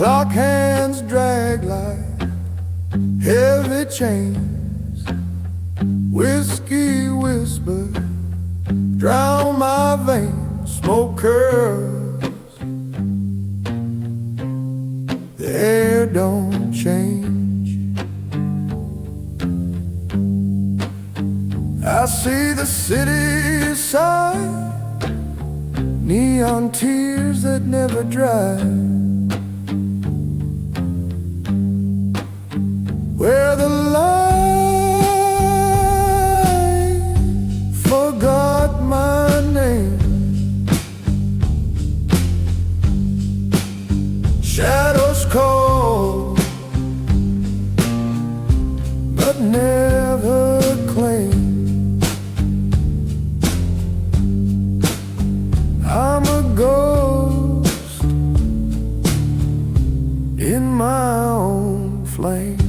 Clock hands drag like heavy chains. Whiskey whisper drown my veins. Smoke curls, the air don't change. I see the city side, neon tears that never dry, where the light forgot my name. Shadows call, but never claim. I'm a ghost in my own flame.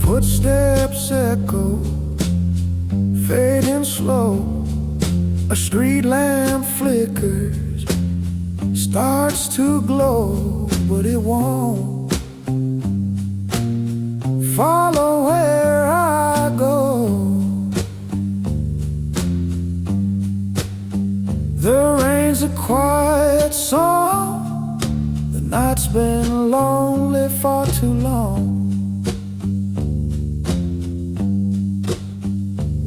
Footsteps echo, fading slow. A street lamp flickers, starts to glow, but it won't follow where I go. The rain's a quiet song, the night's been lonely for too long.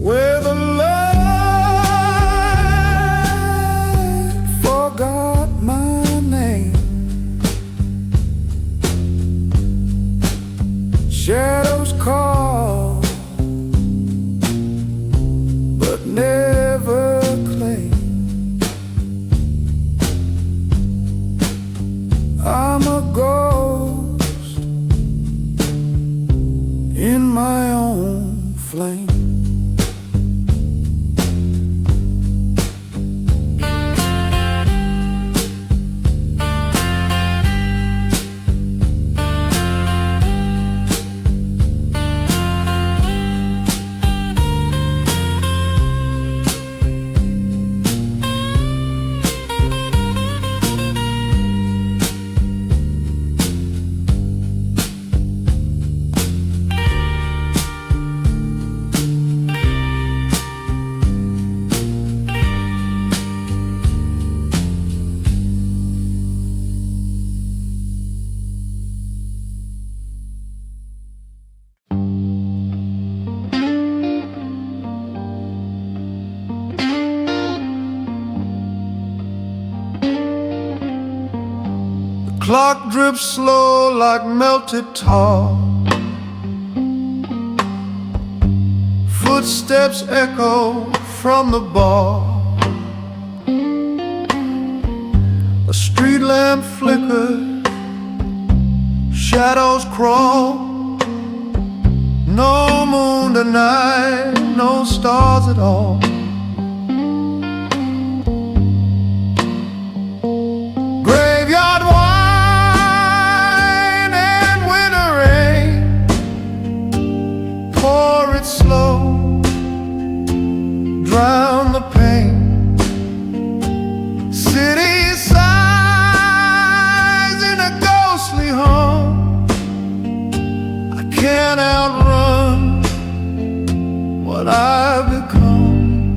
Where the light forgot my name. Shadows call, but never claim. I'm a ghost in my own flame. Clock drips slow like melted tar. Footsteps echo from the bar. A street lamp flickers, shadows crawl. No moon tonight, no stars at all. Graveyard wine and winter rain, pour it slow, drown the pain. City sighs in a ghostly home. I can't outrun what I've become.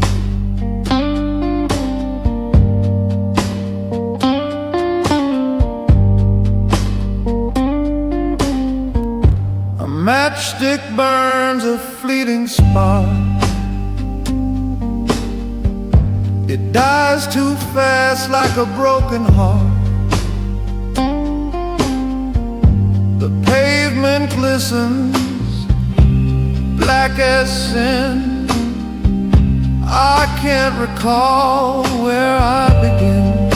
A matchstick burns a fleeting spark. It dies too fast like a broken heart. The pavement glistens, black as sin. I can't recall where I begin.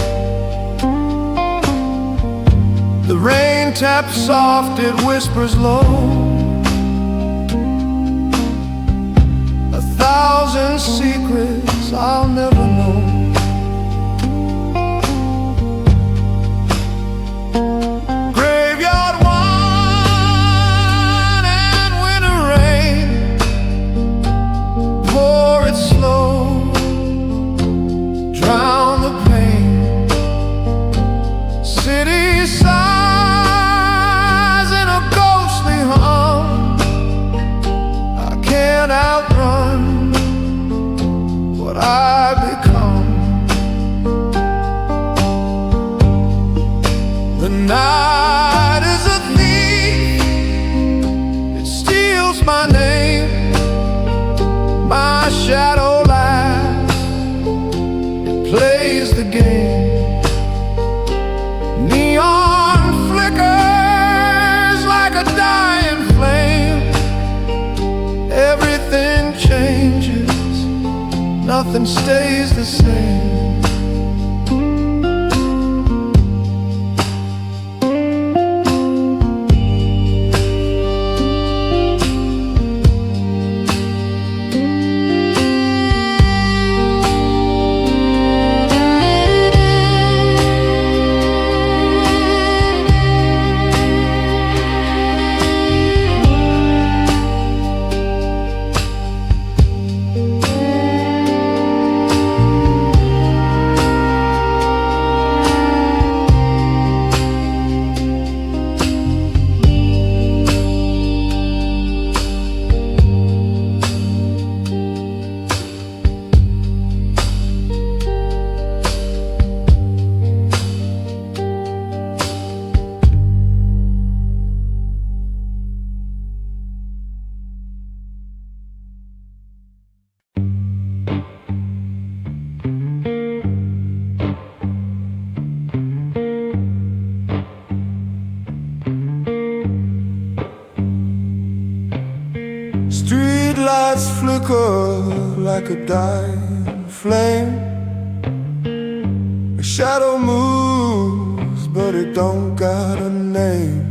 The rain taps soft, it whispers low. 1,000 secrets I'll never know. Graveyard wine and winter rain, pour it slow, drown the pain. City sighs in a ghostly hum. I can't outrun what I become. The night is a thief, it steals my name. My shadow laughs, it plays the game. Neon flickers like a dying flame. Everything changes, nothing stays the same. Street lights flicker like a dying flame. A shadow moves, but it don't got a name.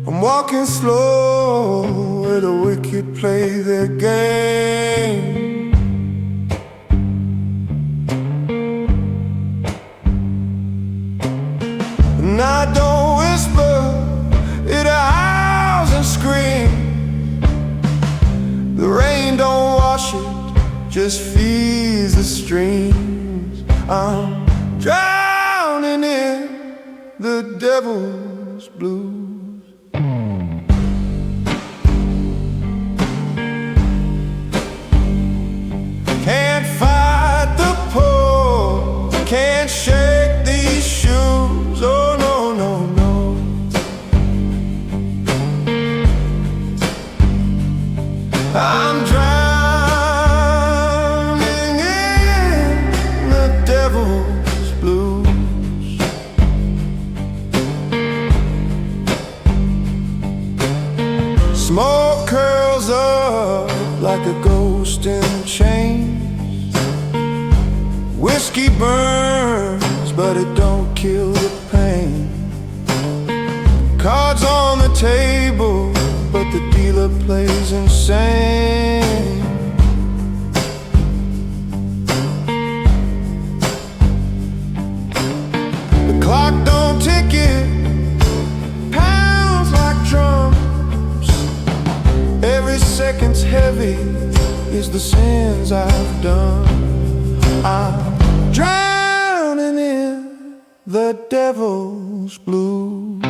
I'm walking slow where the wicked play their game. And I don't whisper, it howls and screams. The rain don't wash it, just feeds the streams. I'm drowning in the devil's blues. Can't fight the pull, can't shake these shoes. Oh no, no, no. I'm drowning in the devil's blues. Smoke curls up like a ghost in chains. Whiskey burns, but it don't kill the pain. Cards on the table, but the dealer plays insane. The clock don't tick, it pounds like drums. Every second's heavy is the sins I've done. I'm drowning in the devil's blues.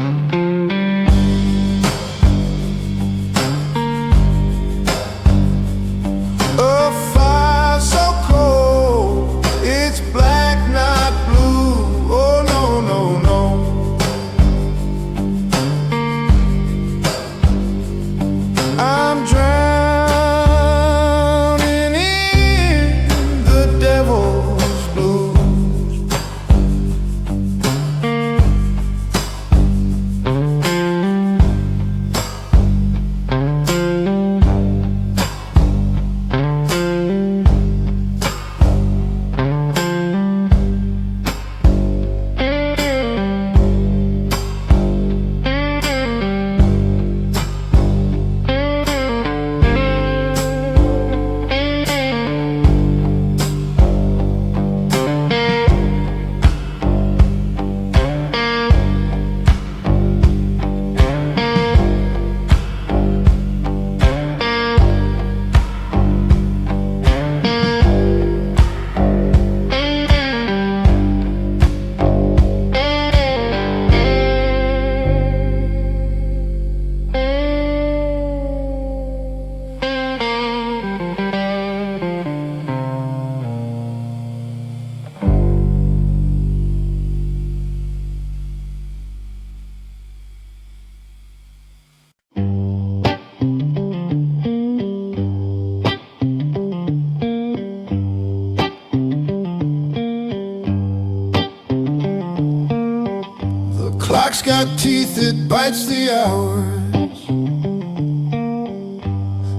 Clock's got teeth, it bites the hours.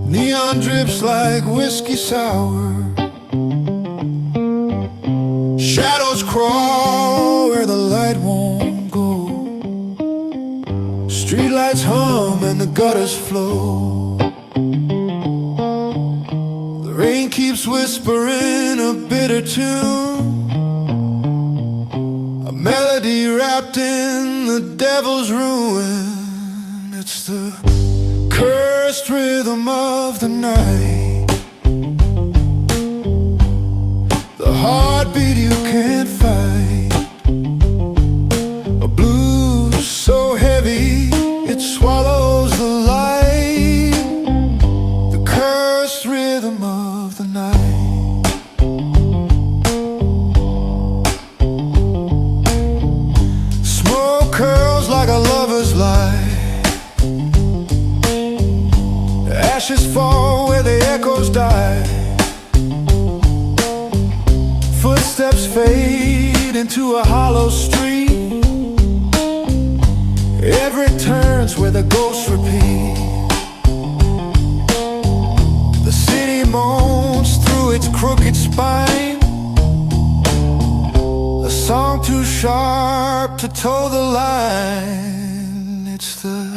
Neon drips like whiskey sour. Shadows crawl where the light won't go. Streetlights hum and the gutters flow. The rain keeps whispering a bitter tune, a melody wrapped in the devil's ruin. It's the cursed rhythm of the night, the heartbeat you can't fight, a blues so heavy it swallows the light, the cursed rhythm of the night. Smoke curls like a lover's lie, ashes fall where the echoes die. Footsteps fade into a hollow street. Every turn's where the ghosts repeat. The city moans through its crooked spine, a song too sharp to toe the line. It's the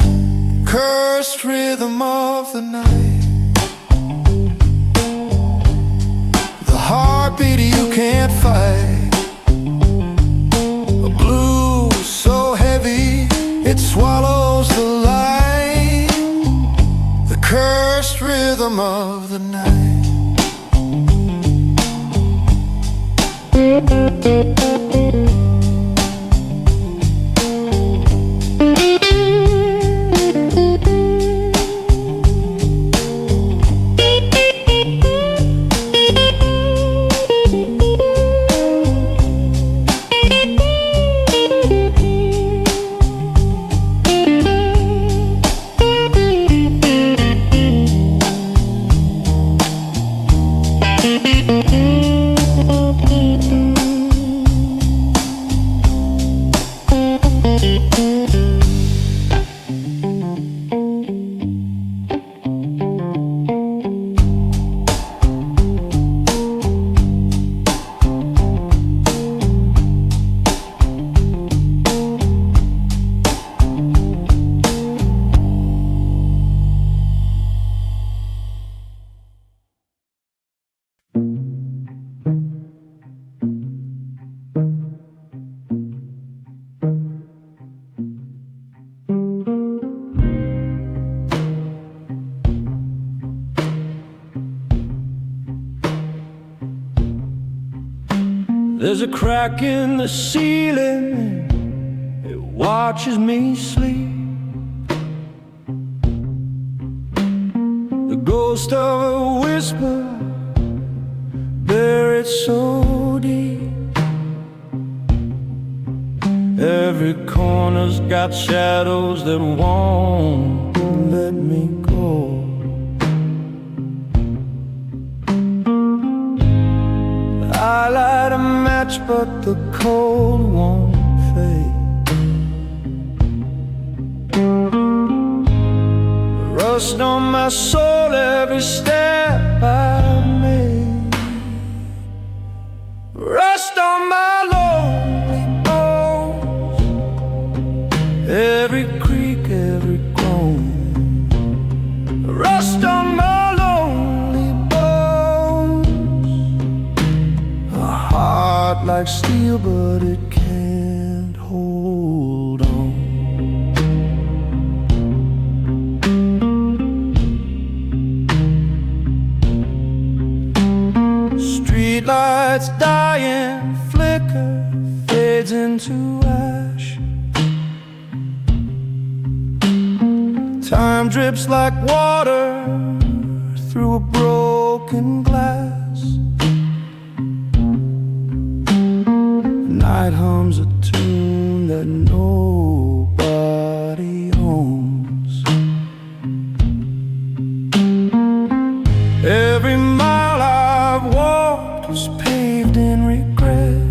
cursed rhythm of the night, the heartbeat you can't fight, a blues so heavy it swallows the light, the cursed rhythm of the night. There's a crack in the ceiling, it watches me sleep. The ghost of a whisper buried so deep. Every corner's got shadows that won't let me go. I light a match, but the cold won't fade. Rust on my soul every step I made. Rust on my lonely bones, every creak, every groan. Rust on my like steel, but it can't hold on. Streetlights dying, flicker, fades into ash. Time drips like water through a broken glass. Night hums a tune that nobody owns. Every mile I've walked was paved in regret.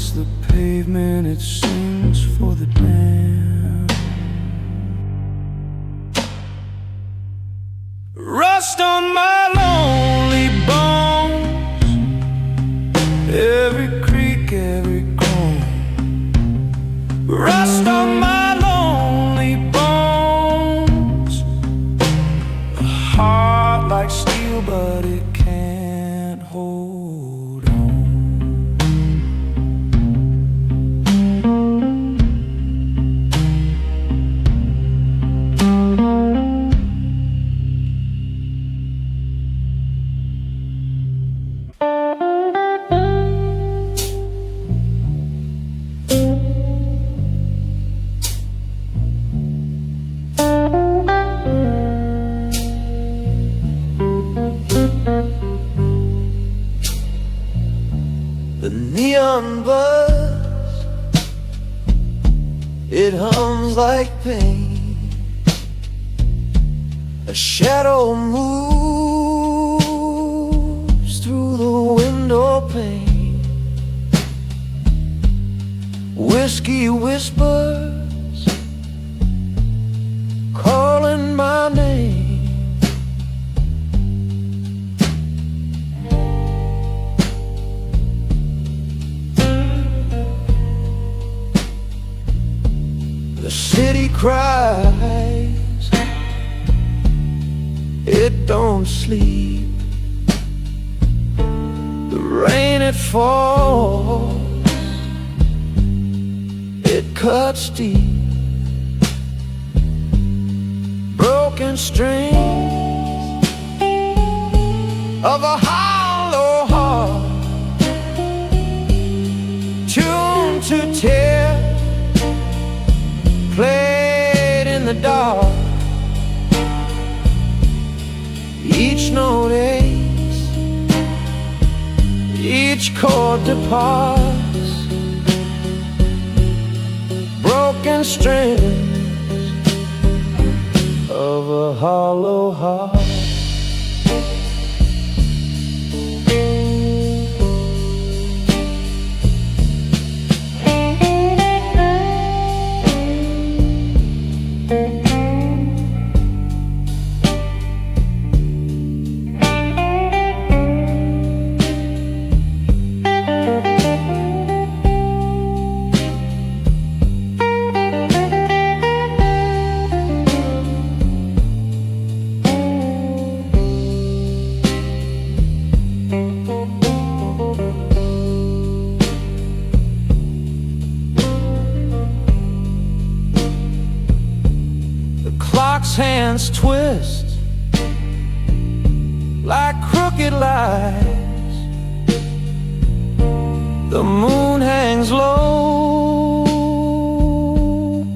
hits the pavement, it sings for the damned. Rust on my lonely bones, every creak, every groan. Rust on my lonely bones, a heart like steel but it can't hold on. The neon buzz, it hums like pain. A shadow moves through the window pane. Whiskey whispers, calling my name. The city cries, it don't sleep. The rain it falls, it cuts deep. Broken strings of a hollow heart, tuned to tear, played in the dark. Each note aches, each chord departs. Broken strings of a hollow heart. Clock's hands twist like crooked lies. The moon hangs low,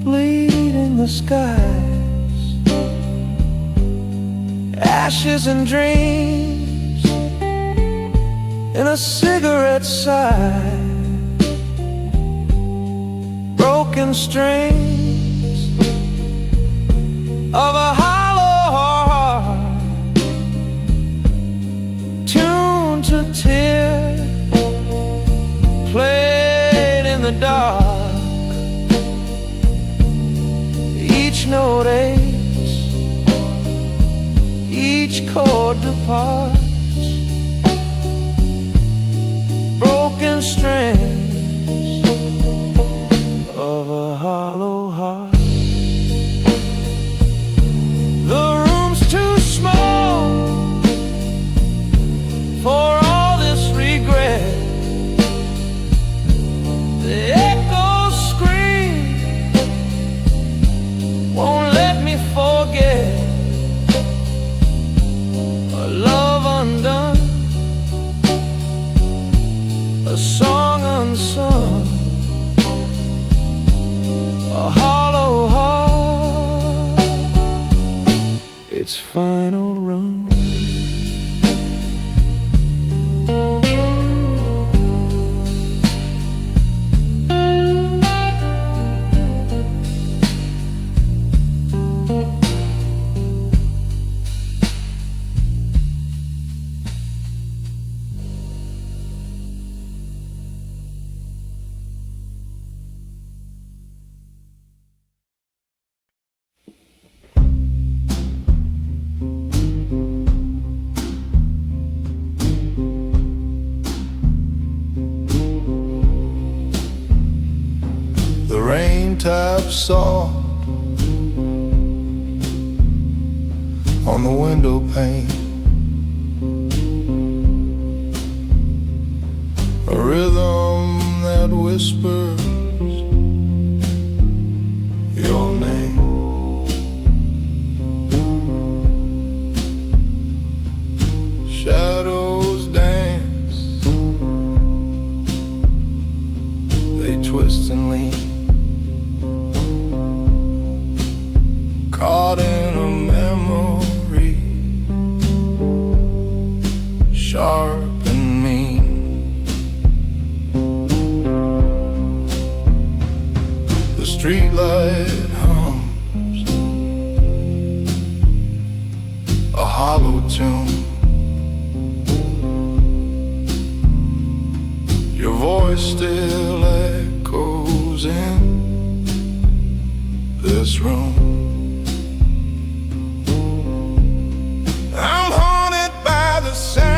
bleeding the skies. Ashes and dreams in a cigarette side. Broken strings of a hollow heart, tuned to tear, played in the dark. Each note aches, each chord departs. Broken strings of a hollow heart. The room's too small for all this regret. The echoes scream, won't let me forget. A love undone, a song unsung, a hollow heart, its final run. The rain taps soft on the window pane. A rhythm that whispers your name. Shadows dance, they twist and lean, caught in a memory, sharp and mean. The streetlight hums a hollow tune. Your voice still echoes in this room. I'm haunted by the sound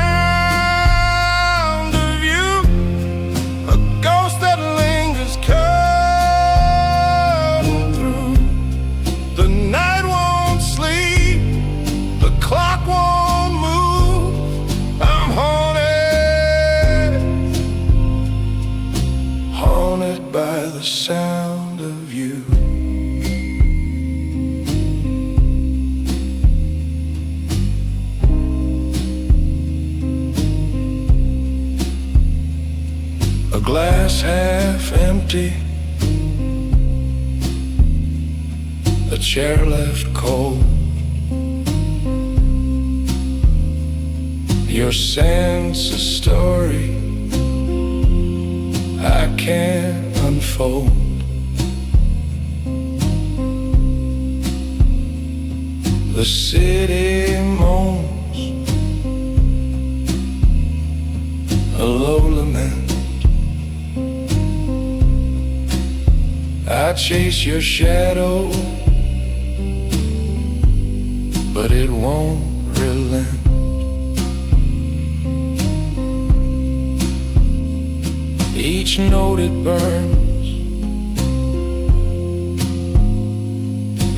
of you, a ghost that lingers cutting through. The night won't sleep, the clock won't move. I'm haunted by the sound of you. A glass half empty, a chair left cold. Your sense of story I can't unfold. The city moans a low lament. I chase your shadow, but it won't relent. Each note it burns,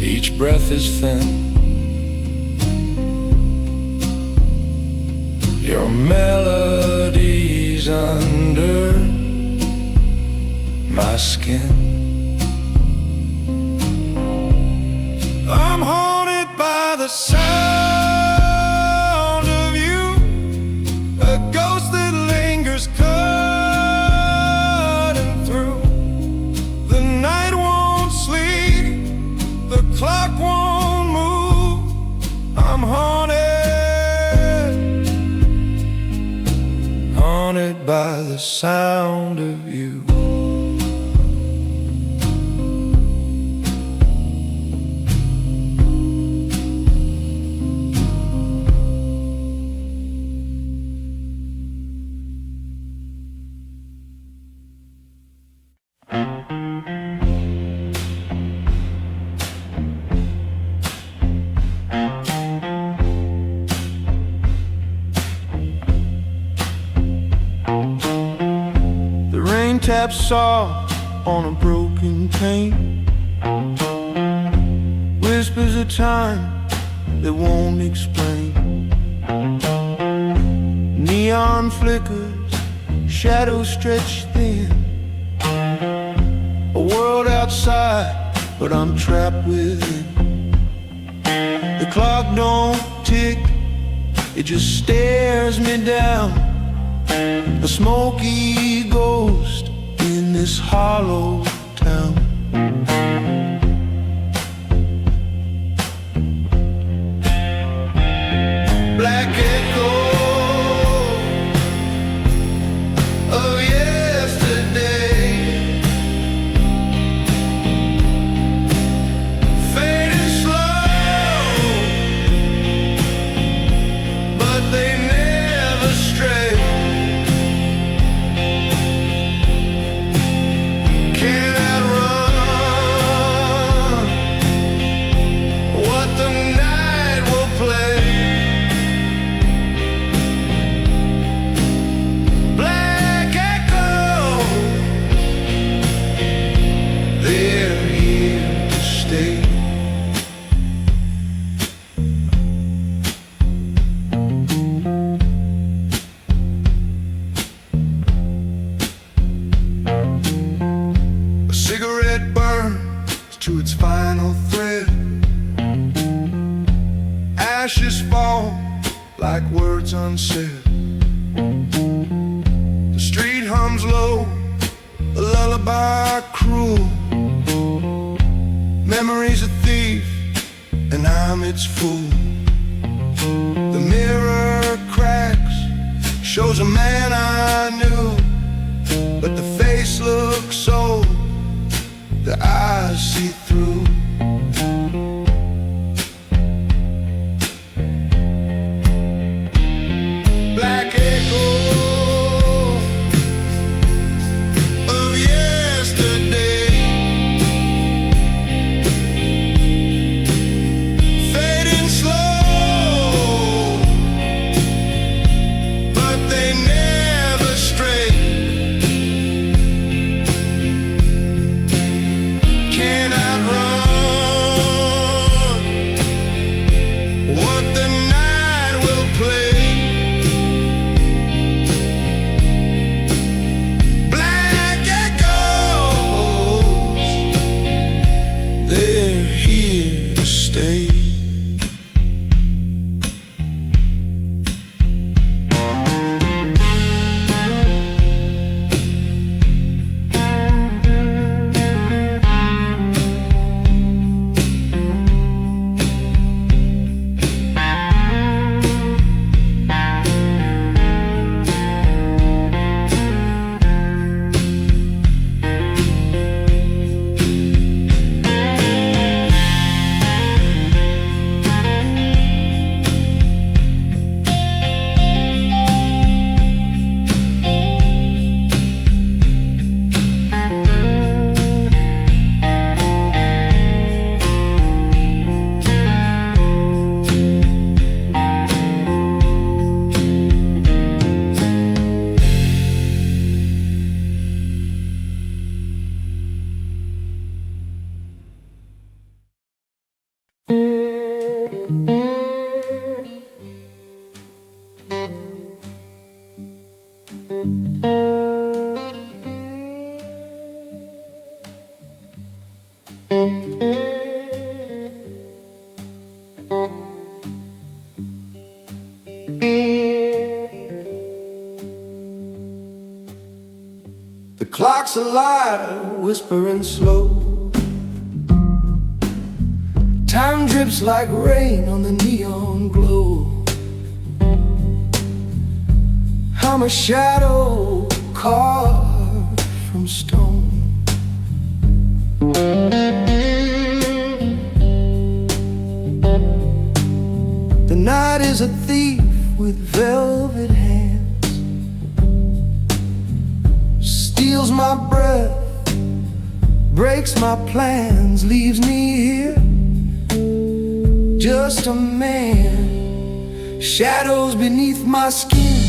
each breath is thin. Your melody's under my skin. I'm haunted by the sound of you, a ghost that lingers cutting through. The night won't sleep, the clock won't move. I'm haunted by the sound of you. The rain taps soft on a broken pane, whispers of time that won't explain. Neon flickers, shadows stretch thin. A world outside, but I'm trapped within. The clock don't tick, it just stares me down. A smoky ghost in this hollow town. Black echo of yesterday, fading slow, but they never stray. Can to its final thread. Ashes fall like words unsaid. The street hums low, a lullaby cruel. Memory's a thief, and I'm its fool. The mirror cracks, shows a man I knew, but the face looks old, the eyes see through. Black echo of yesterday, fading slow, but they never stray. Cannot run what the night will play. Black echoes, they're here to stay. The clock's alive, whispering slow. Time drips like rain on the neon glow. I'm a shadow carved from stone. The night is a thief with velvet hands, steals my breath, breaks my plans, leaves me here, just a man. Shadows beneath my skin,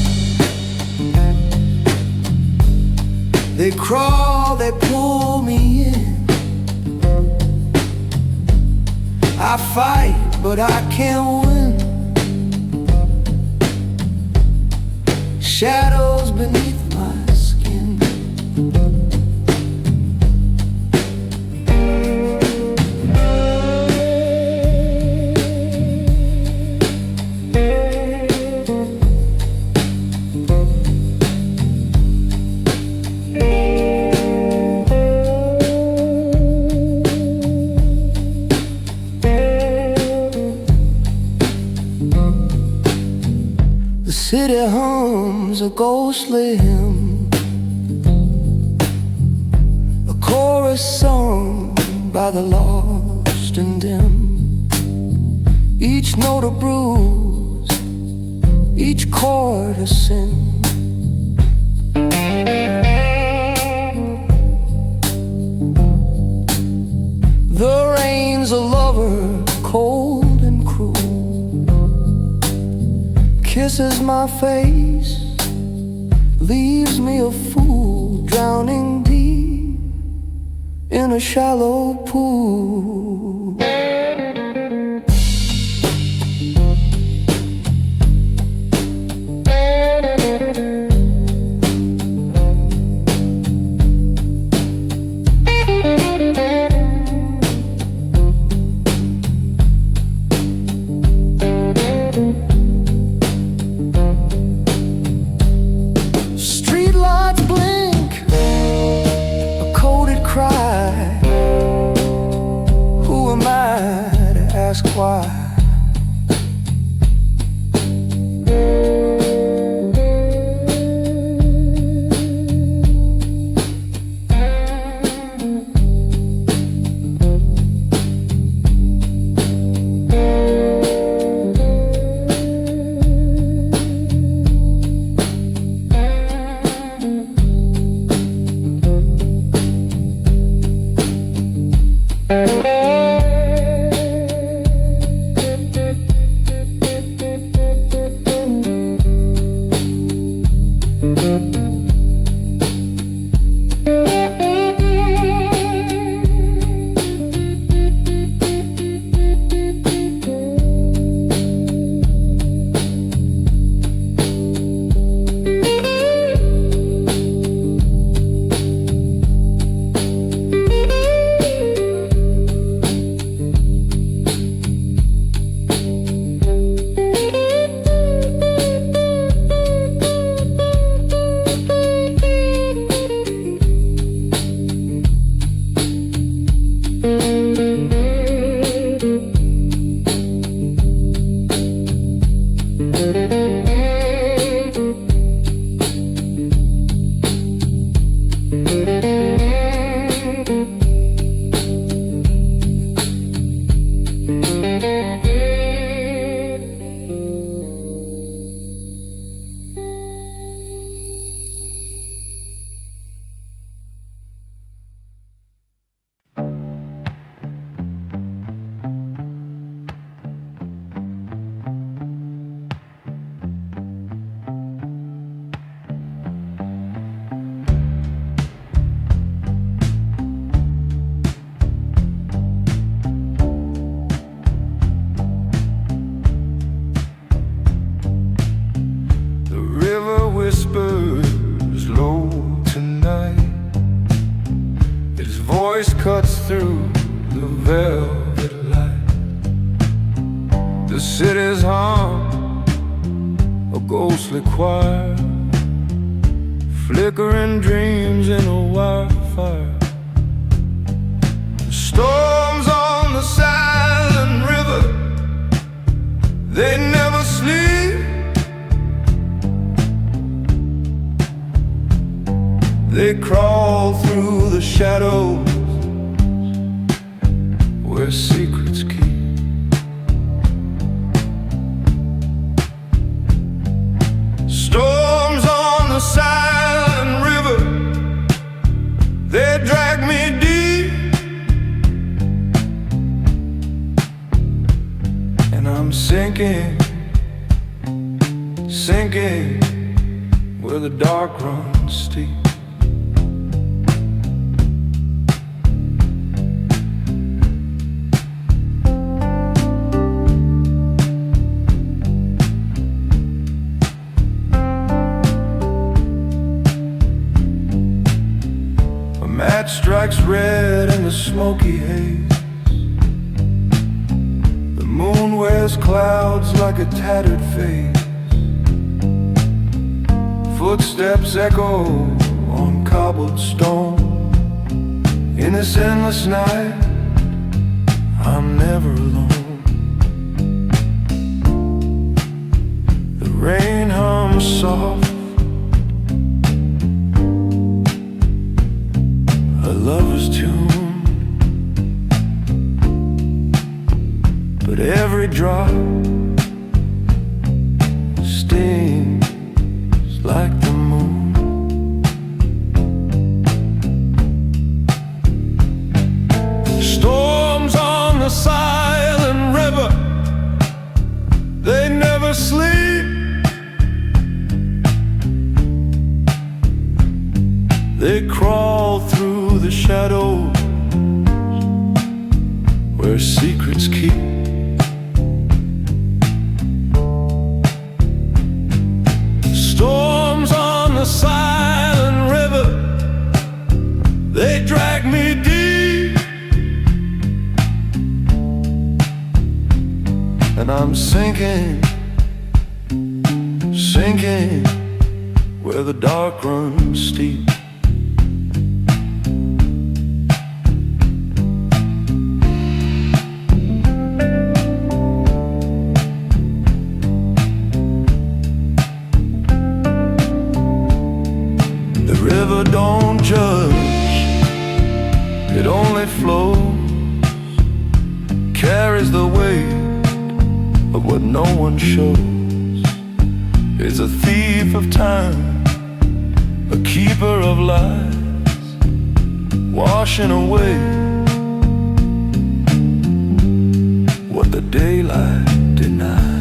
they crawl, they pull me in. I fight, but I can't win. Shadows beneath my skin. The city hums a ghostly hymn, a chorus sung by the lost and dim. Each note a bruise, each chord a sin. The rain's a lover, cold and cruel, kisses my face, leaves me a fool, drowning deep in a shallow pool. ask why. Whispers low tonight. His voice cuts through the velvet light. The city's hum, a ghostly choir, flickering dreams in a wildfire. Storms on the silent river, they never sleep. They crawl through the shadows where secrets keep. Storms on the silent river, they drag me deep, and I'm sinking, sinking where the dark runs steep. Match strikes red in the smoky haze. The moon wears clouds like a tattered face. Footsteps echo on cobbled stone. In this endless night, I'm never alone. The rain hums soft, a lover's tune, but every drop stings like the moon. Storms on the silent river, they never sleep. They crawl through the shadows where secrets keep. Storms on the silent river, they drag me deep, and I'm sinking, sinking where the dark runs steep. it only flows, carries the weight of what no one shows. It's a thief of time, a keeper of lies, washing away what the daylight denies.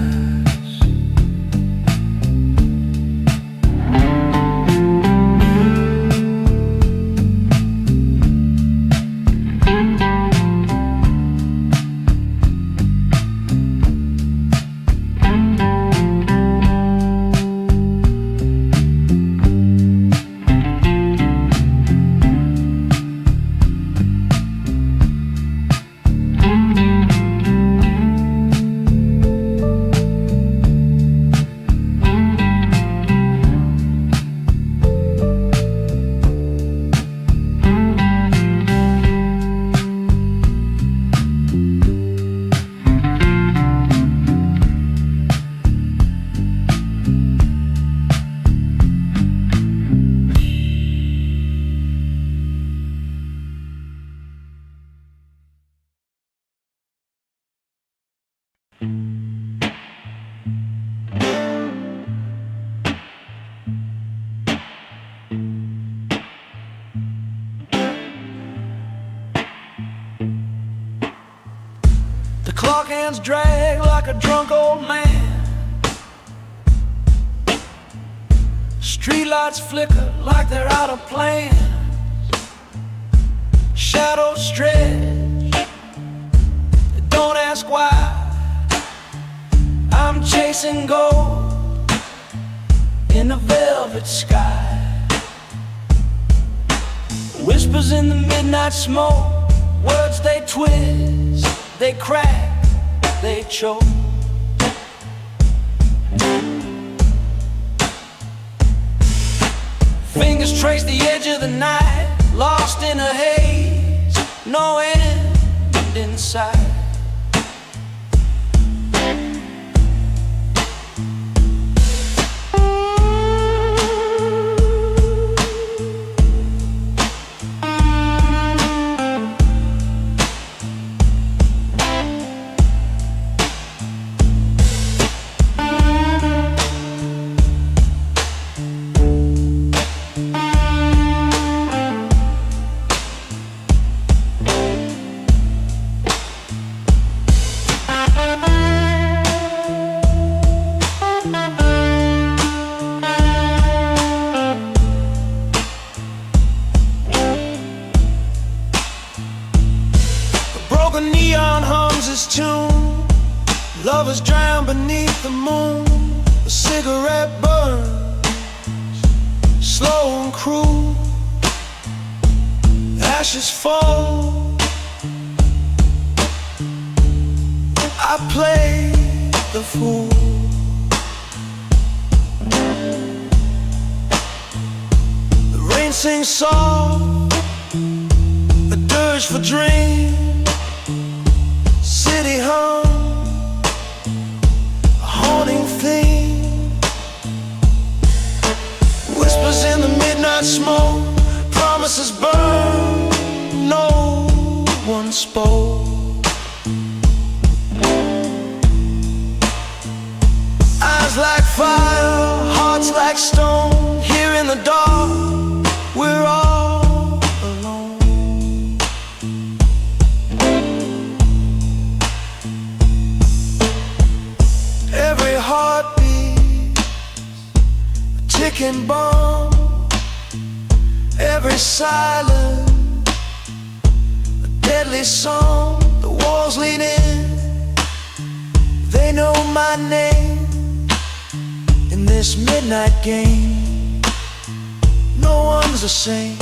The clock hands drag like a drunk old man. Streetlights flicker like they're out of plan. Shadows stretch, don't ask why. I'm chasing gold in the velvet sky. Whispers in the midnight smoke, words they twist, they crack, they choke. Fingers trace the edge of the night, lost in a haze, no end in sight. Broken neon hums its tune, lovers drown beneath the moon. A cigarette burns, slow and cruel. Ashes fall, I play the fool. The rain sings soft, a dirge for dreams. City hum, a haunting theme. Whispers in the midnight smoke, promises burn, no one spoke. Eyes like fire, hearts like stone. Here in the dark, we're all alone. Every heartbeat, a ticking bomb. Every silence, a deadly song. The walls lean in, they know my name. In this midnight game, no one's the same.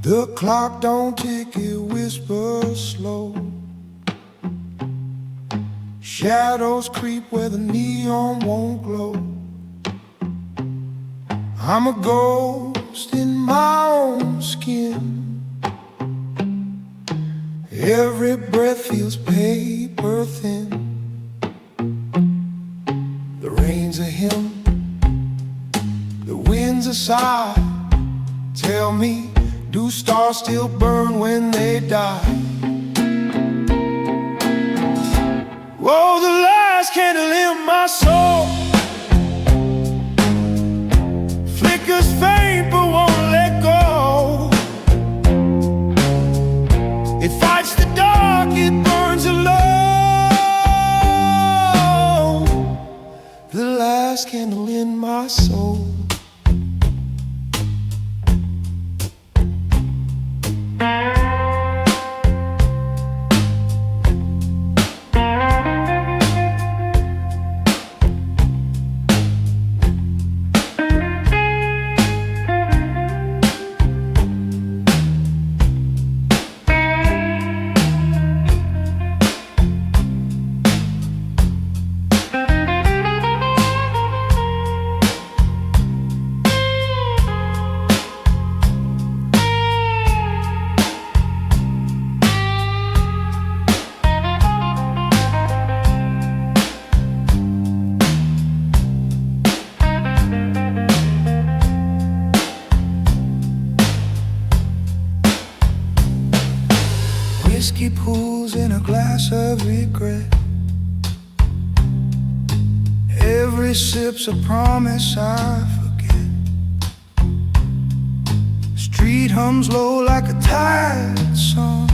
The clock don't tick, it whispers slow. Shadows creep where the neon won't glow. I'm a ghost in my own skin. Every breath feels paper thin. The rain's a hymn, the wind's a sigh. Tell me, do stars still burn when they die? Oh, the last candle in my soul flickers faint but won't let go. It fights the dark, it burns alone. The last candle in my soul. Whiskey pools in a glass of regret. Every sip's a promise I forget. Street hums low like a tired song,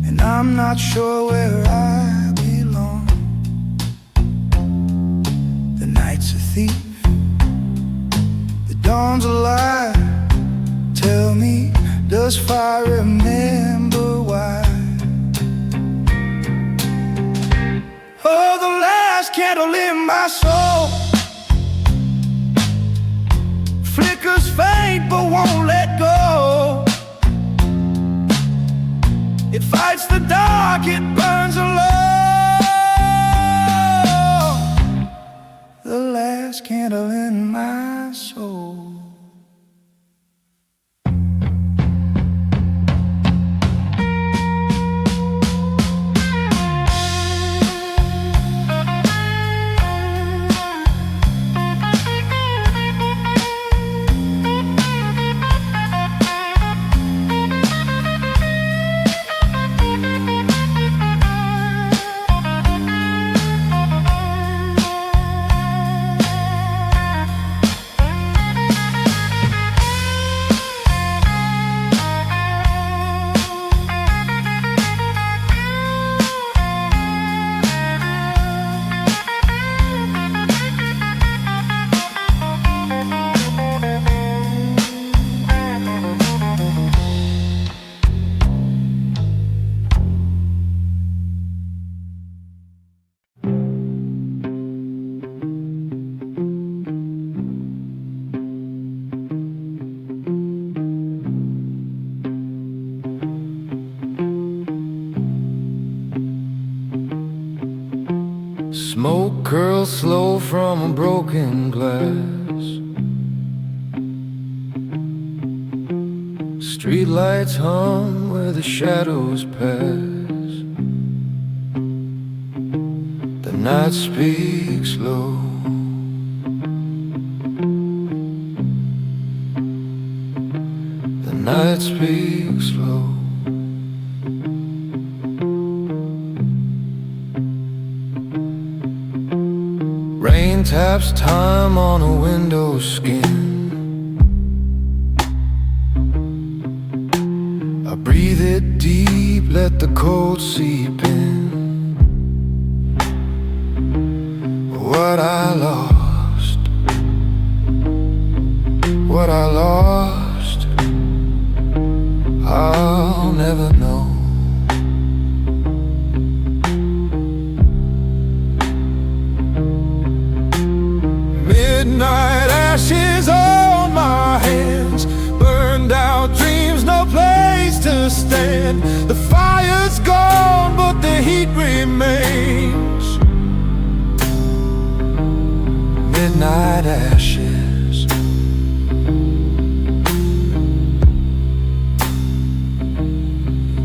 and I'm not sure where I belong. The night's a thief, the dawn's a lie. Tell me, does fire remember why? Oh, the last candle in my soul flickers faint but won't let go. It fights the dark, it burns alone. The last candle in my soul. Smoke curls slow from a broken glass. Streetlights hum where the shadows pass. The night speaks low. The night speaks low. Rain taps time on a window skin. I breathe it deep, let the cold seep in. What I lost, what I lost, I'll never know. Midnight ashes on my hands, street remains, midnight ashes.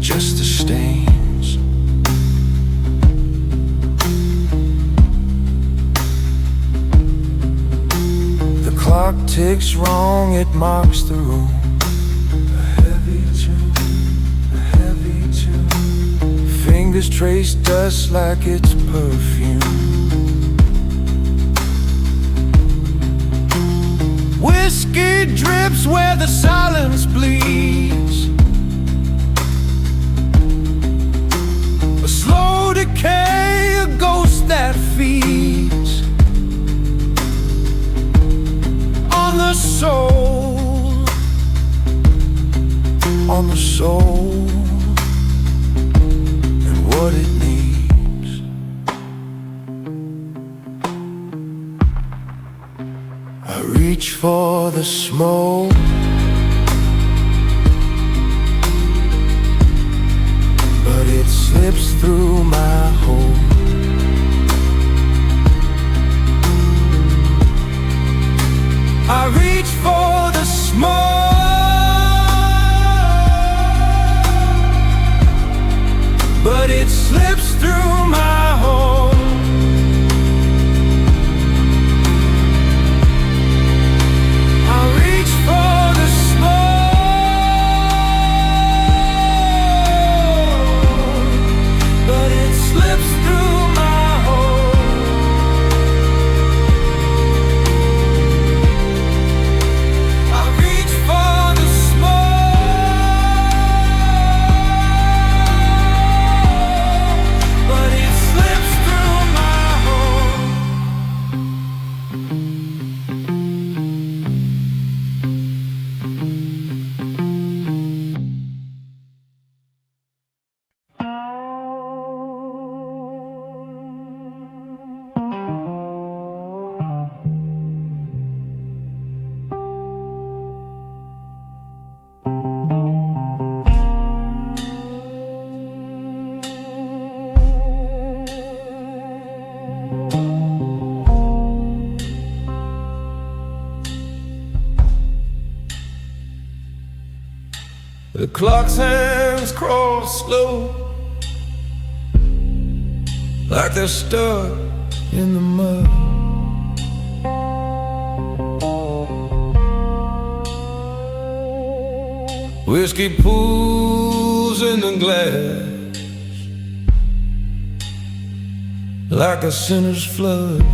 Just the stains. The clock ticks wrong, it marks the room. A heavy tune, a heavy tune. Fingers trace dust like it's perfume. Whiskey drips where the silence bleeds. A slow decay, a ghost that feeds on the soul, on the soul, and what it needs. I reach for the smoke, but it slips through my hole. I reach for the smoke, but it slips through my hole. I reach for the smoke, but it slips through my hole. I reach for the smoke, but it slips through my hole. The clock's hands crawl slow, like they're stuck in the mud. Whiskey pools in the glass, like a sinner's flood.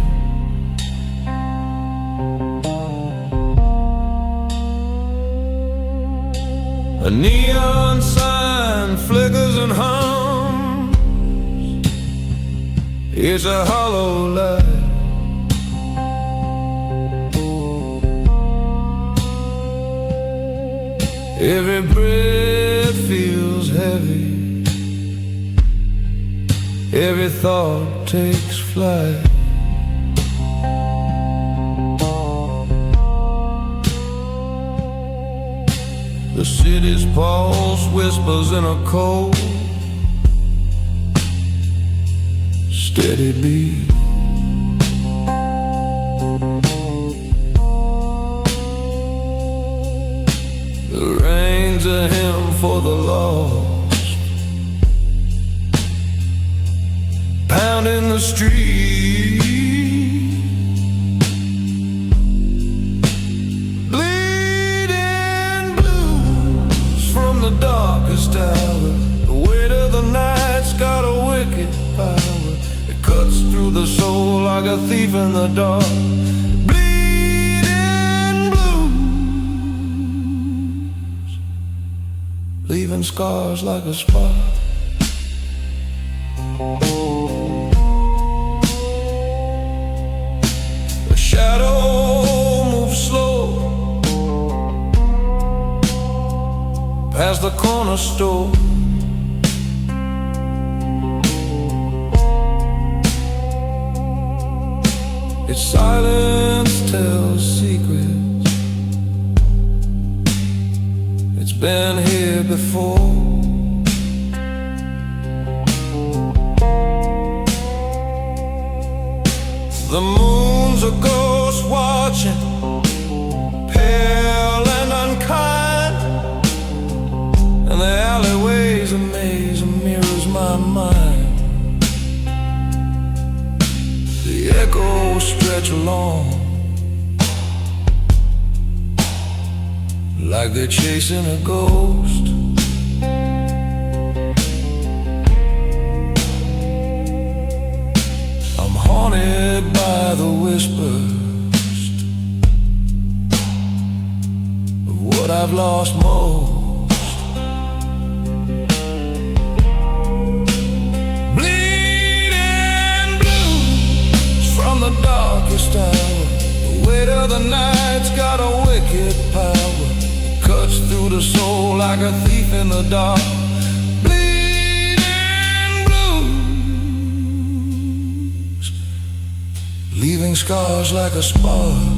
A neon sign flickers and hums. It's a hollow light. Every breath feels heavy, every thought takes flight. The city's pulse whispers in a cold, steady beat. The rain's a hymn for the lost, pounding the street. The darkest hour, the weight of the night's got a wicked power. It cuts through the soul like a thief in the dark. Bleeding blues, leaving scars like a spark. The shadow moves slow past the corner store. Its silence tells secrets. It's been here before. like they're chasing a ghost. I'm haunted by the whispers of what I've lost most. Bleeding blues from the darkest hour. The weight of the night's got a wicked power. Cuts through the soul like a thief in the dark. Bleeding blues, leaving scars like a spark.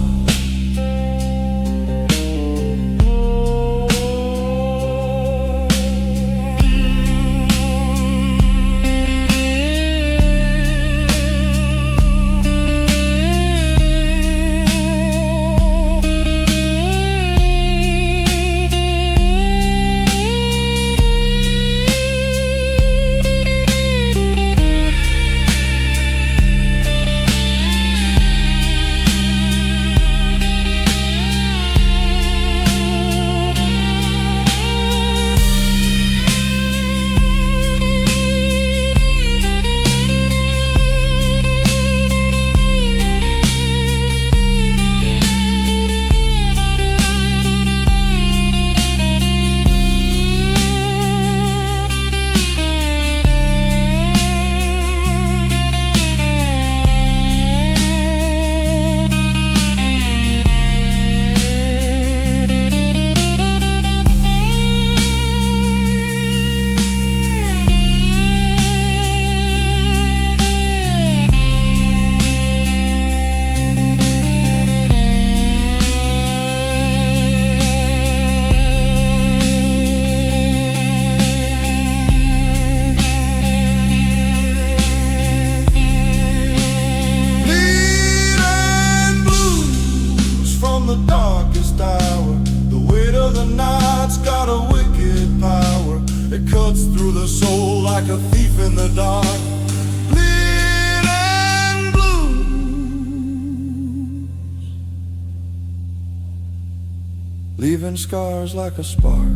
Like a thief in the dark, bleeding blues, leaving scars like a spark.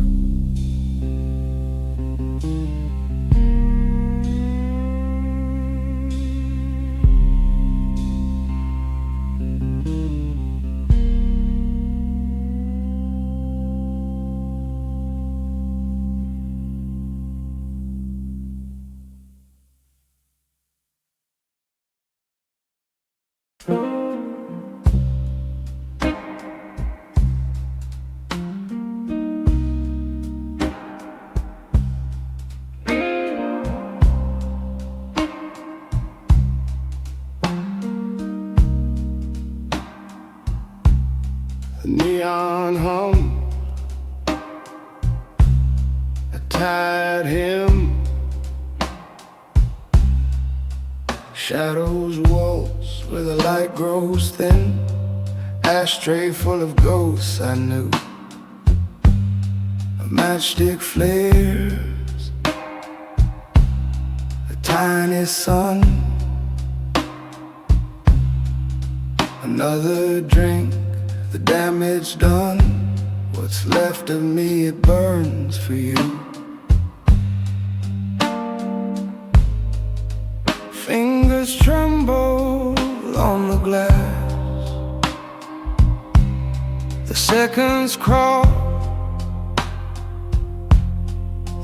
The neon hum, I tied him. Shadows waltz where the light grows thin. Ashtray full of ghosts I knew. A matchstick flares, a tiny sun. Another drink, the damage done. What's left of me, it burns for you. Fingers tremble on the glass. The seconds crawl,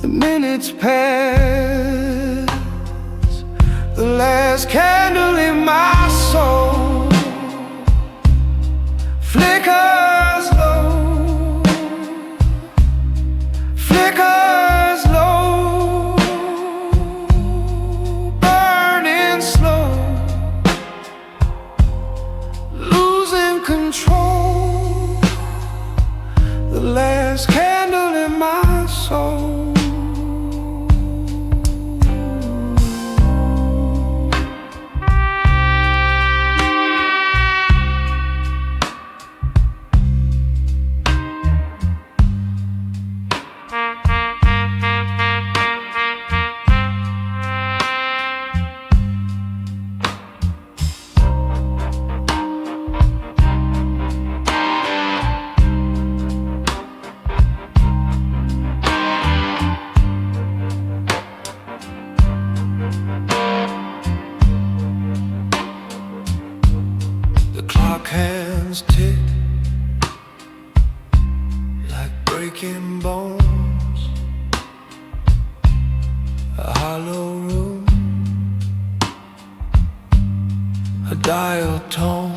the minutes pass. The last candle in my soul flickers low, flickers low, burning slow, losing control. The last candle in my soul. breaking bones, a hollow room, a dial tone.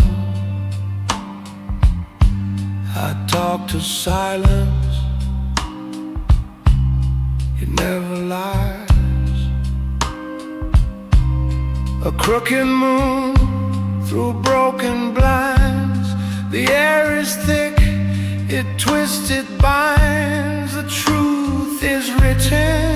I talk to silence, it never lies. A crooked moon through broken blinds. The air is thick, it twists, it binds. The truth is written